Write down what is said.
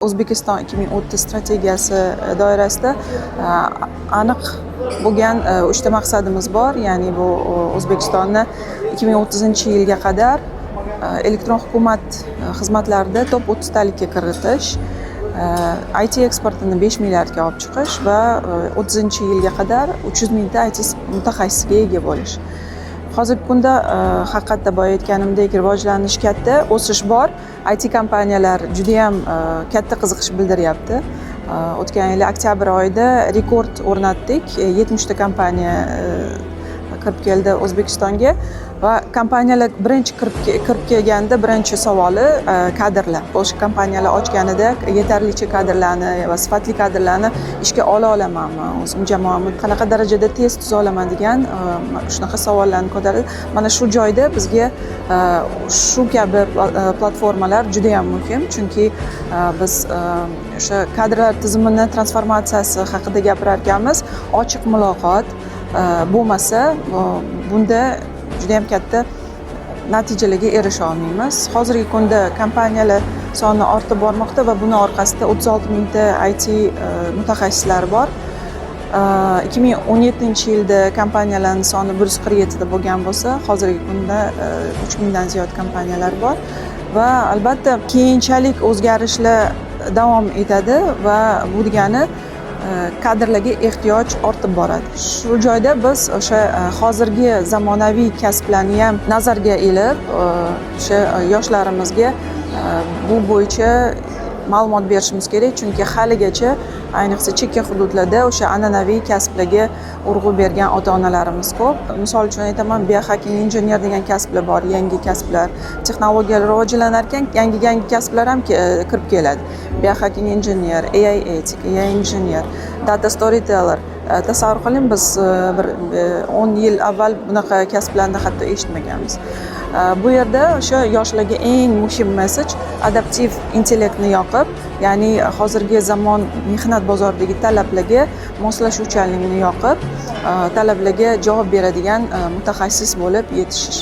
O'zbekiston 2030 strategiyasi doirasida aniq bo'lgan 3 ta maqsadimiz bor. Ya'ni bu O'zbekistonni 2030-yilga qadar elektron hukumat xizmatlarida top 30 talikka kiritish, IT eksportini 5 milliardga olib chiqish va 30-yilga qadar 300 mingta IT mutaxassisga ega bo'lish. Hozirgi kunda haqiqatda boya aytganimdek rivojlanish katta, o'sish bor. IT kompaniyalar juda ham katta qiziqish bildiryapti. O'tgan yil oktyabr oyida rekord o'rnatdik. 70 ta kompaniya kirib keldi O'zbekistonga va kompaniyalar birinchi kirib kelganda birinchi savoli kadrlar. Boshqa kompaniyalar ochganida yetarlicha kadrlarni va sifatli kadrlarni ishga ola olamanmi, o'zim jamoamni qanaqa darajada tez tuza olaman degan shunaqa savollarni ko'tardi. Mana shu joyda bizga shu kabi platformalar juda ham muhim, chunki biz o'sha kadrlar tizimini transformatsiyasi haqida gapirar ekanmiz. Ochiq muloqot bo'lmasa, bunda juda ham katta natijalarga erisha olmaymiz. Hozirgi kunda kompaniyalar soni ortib bormoqda va buni orqasida 36 mingta IT mutaxassislar bor. 2017-yilda kompaniyalarning soni 147 ta bo'lgan bo'lsa, hozirgi kunda 3 mingdan ziyod kompaniyalar bor va albatta keyinchalik o'zgarishlar davom etadi va bu degani kadrlarga ehtiyoj ortib boradi. Shu joyda biz o'sha hozirgi zamonaviy kasblarni ham nazarga ilib, o'sha yoshlarimizga bu bo'yicha ma'lumot berishimiz kerak, chunki haligacha ayniqsa chekka hududlarda o'sha an'anaviy kasblarga urg'u bergan ota-onalarimiz ko'p. Misol uchun aytaman, biohacking injener degan kasblar bor, yangi kasblar. Texnologiyalar rivojlanar ekan, yangi kasblar ham kirib keladi. Biohacking injener, AI etik, AI injener, data storyteller. Tasavvur qiling, biz bir 10 yil avval bunaqa kasblarni hatto eshitmaganmiz. Bu yerda o'sha yoshlarga eng muhim mesaj adaptiv intellektni yoqib, ya'ni hozirgi zamon mehnat bozoridagi talablarga moslashuvchanlikni yoqib, talablarga javob beradigan mutaxassis bo'lib yetishish.